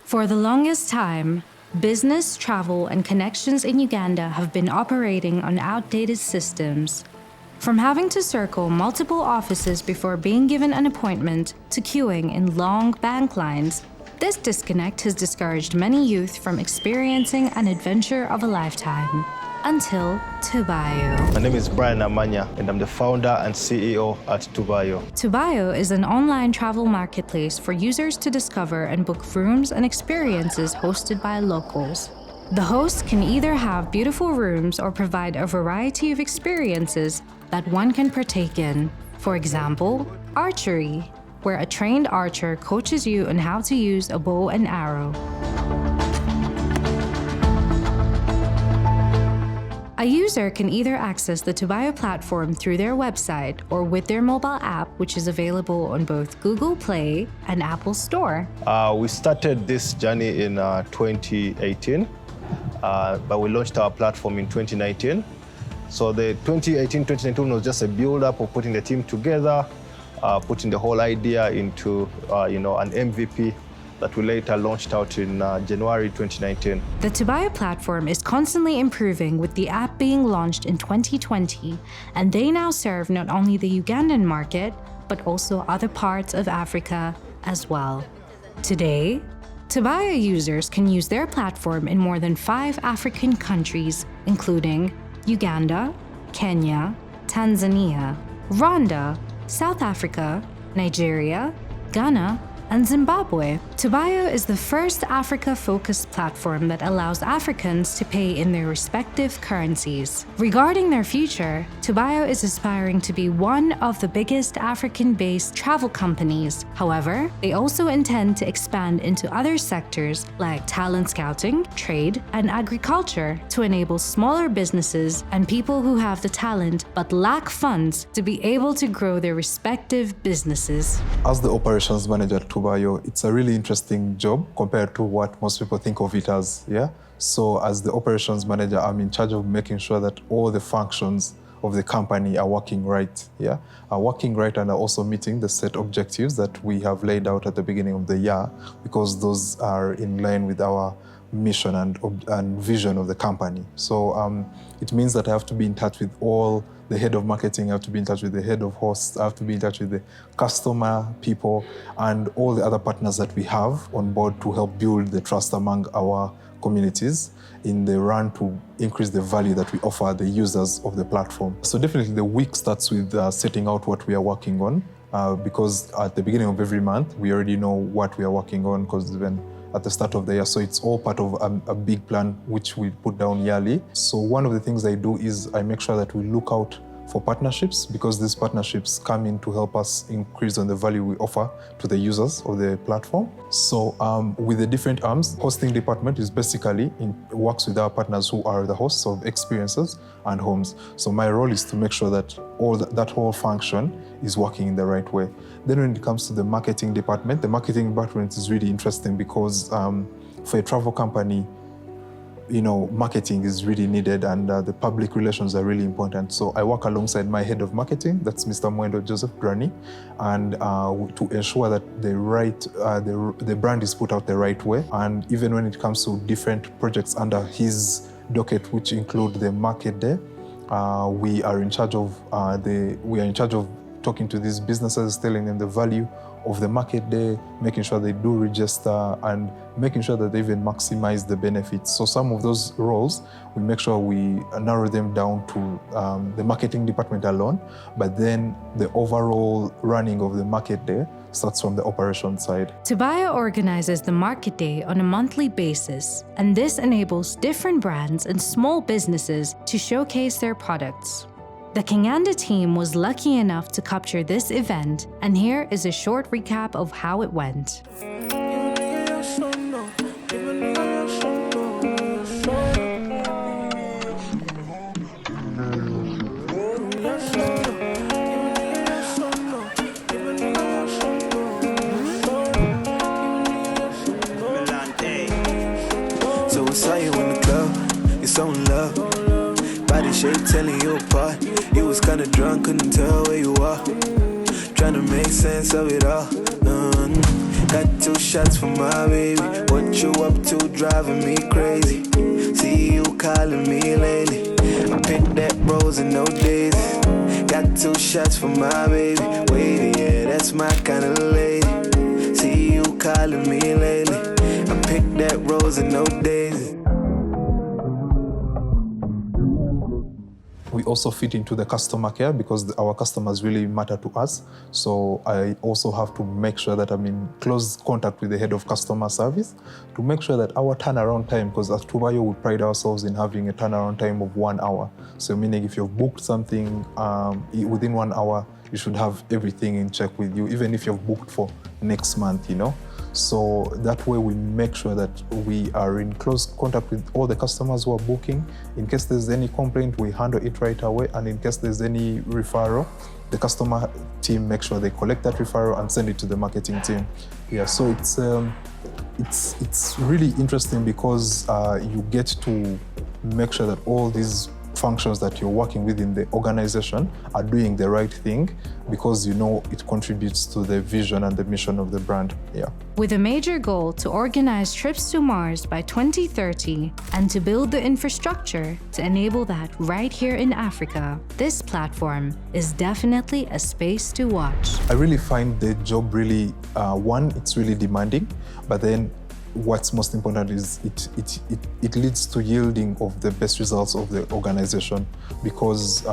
For the longest time, business, travel, and connections in Uganda have been operating on outdated systems. From having to circle multiple offices before being given an appointment to queuing in long bank lines, this disconnect has discouraged many youth from experiencing an adventure of a lifetime. Until Tubayo. My name is Brian Amanya, and I'm the founder and CEO at Tubayo. Tubayo is an online travel marketplace for users to discover and book rooms and experiences hosted by locals. The host can either have beautiful rooms or provide a variety of experiences that one can partake in. For example, archery, where a trained archer coaches you on how to use a bow and arrow. A user can either access the Tubayo platform through their website or with their mobile app, which is available on both Google Play and Apple Store. We started this journey in 2018, but we launched our platform in 2019. So the 2018-2019 was just a build-up of putting the team together, putting the whole idea into an MVP that we later launched out in January 2019. The Tubayo platform is constantly improving, with the app being launched in 2020, and they now serve not only the Ugandan market, but also other parts of Africa as well. Today, Tubayo users can use their platform in more than 5 African countries, including Uganda, Kenya, Tanzania, Rwanda, South Africa, Nigeria, Ghana, and Zimbabwe. Tubayo is the first Africa-focused platform that allows Africans to pay in their respective currencies. Regarding their future, Tubayo is aspiring to be one of the biggest African-based travel companies. However, they also intend to expand into other sectors like talent scouting, trade, and agriculture to enable smaller businesses and people who have the talent but lack funds to be able to grow their respective businesses. As the operations manager at Tubayo, it's a really interesting job compared to what most people think of it as, yeah? So as the operations manager, I'm in charge of making sure that all the functions of the company are working right, yeah? Are working right and are also meeting the set objectives that we have laid out at the beginning of the year, because those are in line with our mission and vision of the company. So it means that I have to be in touch with all the head of marketing, I have to be in touch with the head of hosts, I have to be in touch with the customer people and all the other partners that we have on board to help build the trust among our communities in the run to increase the value that we offer the users of the platform. So definitely the week starts with setting out what we are working on, because at the beginning of every month, we already know what we are working on, because even at the start of the year. So it's all part of a big plan which we put down yearly. So one of the things I do is I make sure that we look out for partnerships, because these partnerships come in to help us increase on the value we offer to the users of the platform. So with the different arms, hosting department is basically works with our partners who are the hosts of experiences and homes. So my role is to make sure that that whole function is working in the right way. Then when it comes to the marketing department, the marketing department is really interesting because for a travel company, marketing is really needed, and the public relations are really important. So I work alongside my head of marketing, that's Mr. Mwendo Joseph Granny, and to ensure that the brand is put out the right way. And even when it comes to different projects under his docket, which include the market day, we are in charge of talking to these businesses, telling them the value of the market day, making sure they do register and making sure that they even maximize the benefits. So some of those roles, we make sure we narrow them down to the marketing department alone, but then the overall running of the market day starts from the operations side. Tubayo organizes the market day on a monthly basis, and this enables different brands and small businesses to showcase their products. The Kenganda team was lucky enough to capture this event, and here is a short recap of how it went. So I saw you in the club, you're so in love. Body shape telling you apart. You was kinda drunk, couldn't tell where you are. Trying to make sense of it all. Got 2 shots for my baby. What you shots for my baby. Wavy, yeah, that's my kind of lady. See you calling me lately. I picked that rose and no daisy. We also fit into the customer care because our customers really matter to us. So I also have to make sure that I'm in close contact with the head of customer service to make sure that our turnaround time, because at Tubayo we pride ourselves in having a turnaround time of 1 hour. So meaning if you've booked something within 1 hour, you should have everything in check with you, even if you've booked for next month, you know. So that way we make sure that we are in close contact with all the customers who are booking. In case there's any complaint, we handle it right away. And in case there's any referral, the customer team make sure they collect that referral and send it to the marketing team. Yeah, so it's really interesting because you get to make sure that all these functions that you're working with in the organization are doing the right thing because you know it contributes to the vision and the mission of the brand. Yeah. With a major goal to organize trips to Mars by 2030 and to build the infrastructure to enable that right here in Africa, this platform is definitely a space to watch. I really find the job really, one, it's really demanding, but then what's most important is it leads to yielding of the best results of the organization because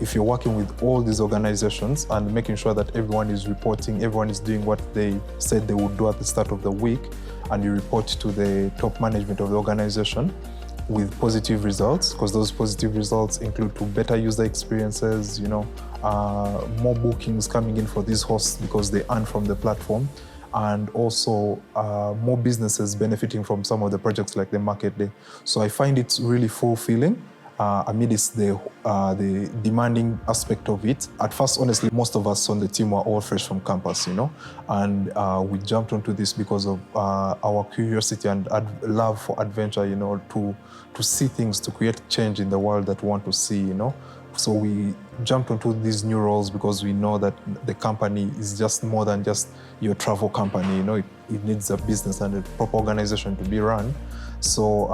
if you're working with all these organizations and making sure that everyone is reporting, everyone is doing what they said they would do at the start of the week, and you report to the top management of the organization with positive results, because those positive results include to better user experiences, you know, more bookings coming in for these hosts because they earn from the platform, and also more businesses benefiting from some of the projects like the Market Day. So I find it really fulfilling amidst the demanding aspect of it. At first, honestly, most of us on the team were all fresh from campus, you know, and we jumped onto this because of our curiosity and love for adventure, you know, to see things, to create change in the world that we want to see, you know. So we jumped onto these new roles because we know that the company is just more than just your travel company. You know, it needs a business and a proper organization to be run. So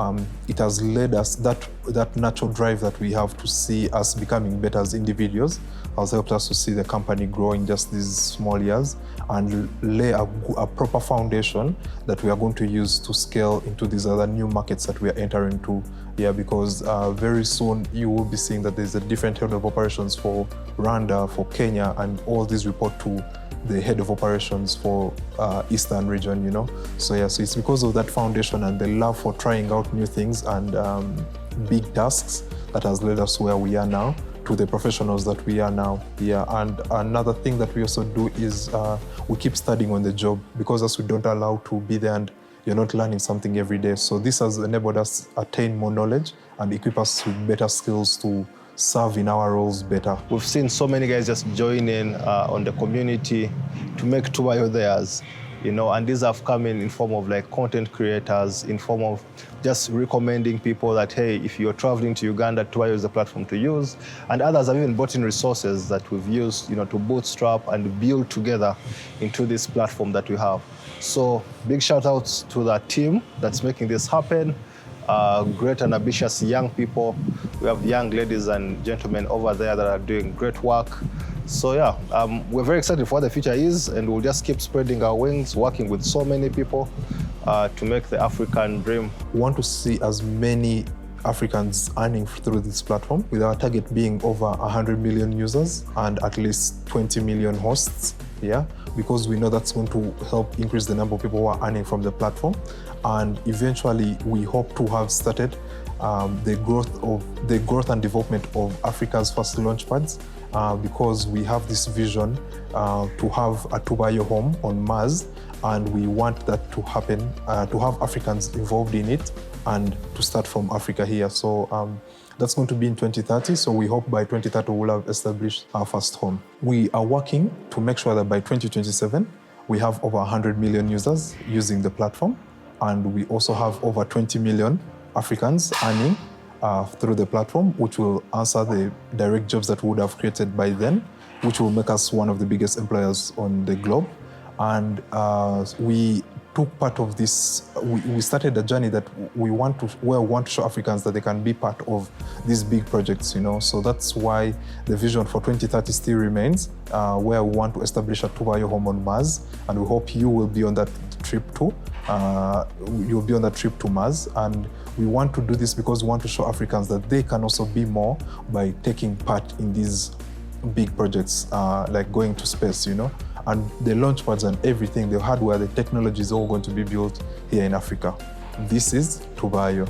it has led us, that natural drive that we have to see us becoming better as individuals has helped us to see the company grow in just these small years and lay a proper foundation that we are going to use to scale into these other new markets that we are entering into. Yeah, because very soon you will be seeing that there's a different head of operations for Rwanda, for Kenya, and all these report to the head of operations for Eastern region, you know. So yeah, so it's because of that foundation and the love for trying out new things and big tasks that has led us where we are now, to the professionals that we are now. Yeah, and another thing that we also do is we keep studying on the job, because as we don't allow to be there and you're not learning something every day. So this has enabled us to attain more knowledge and equip us with better skills to serve in our roles better. We've seen so many guys just join in on the community to make Tubayo theirs, you know, and these have come in form of like content creators, in form of just recommending people that, hey, if you're traveling to Uganda, Tubayo is the platform to use. And others have even brought in resources that we've used, you know, to bootstrap and build together into this platform that we have. So big shout outs to that team that's making this happen. Great and ambitious young people. We have young ladies and gentlemen over there that are doing great work. So yeah, we're very excited for what the future is, and we'll just keep spreading our wings, working with so many people to make the African dream. We want to see as many Africans earning through this platform, with our target being over 100 million users and at least 20 million hosts, yeah, because we know that's going to help increase the number of people who are earning from the platform. And eventually, we hope to have started the growth and development of Africa's first launchpads, because we have this vision to have a Tubayo home on Mars, and we want that to happen, to have Africans involved in it, and to start from Africa here. So that's going to be in 2030. So we hope by 2030 we'll have established our first home. We are working to make sure that by 2027 we have over 100 million users using the platform, and we also have over 20 million Africans earning through the platform, which will answer the direct jobs that we would have created by then, which will make us one of the biggest employers on the globe. And to took part of this. We started a journey that we want to show Africans that they can be part of these big projects, you know. So that's why the vision for 2030 still remains, where we want to establish a Tubayo home on Mars, and we hope you will be on that trip too. You'll be on that trip to Mars, and we want to do this because we want to show Africans that they can also be more by taking part in these big projects, like going to space, you know. And the launch pads and everything, the hardware, the technology is all going to be built here in Africa. This is Tubayo.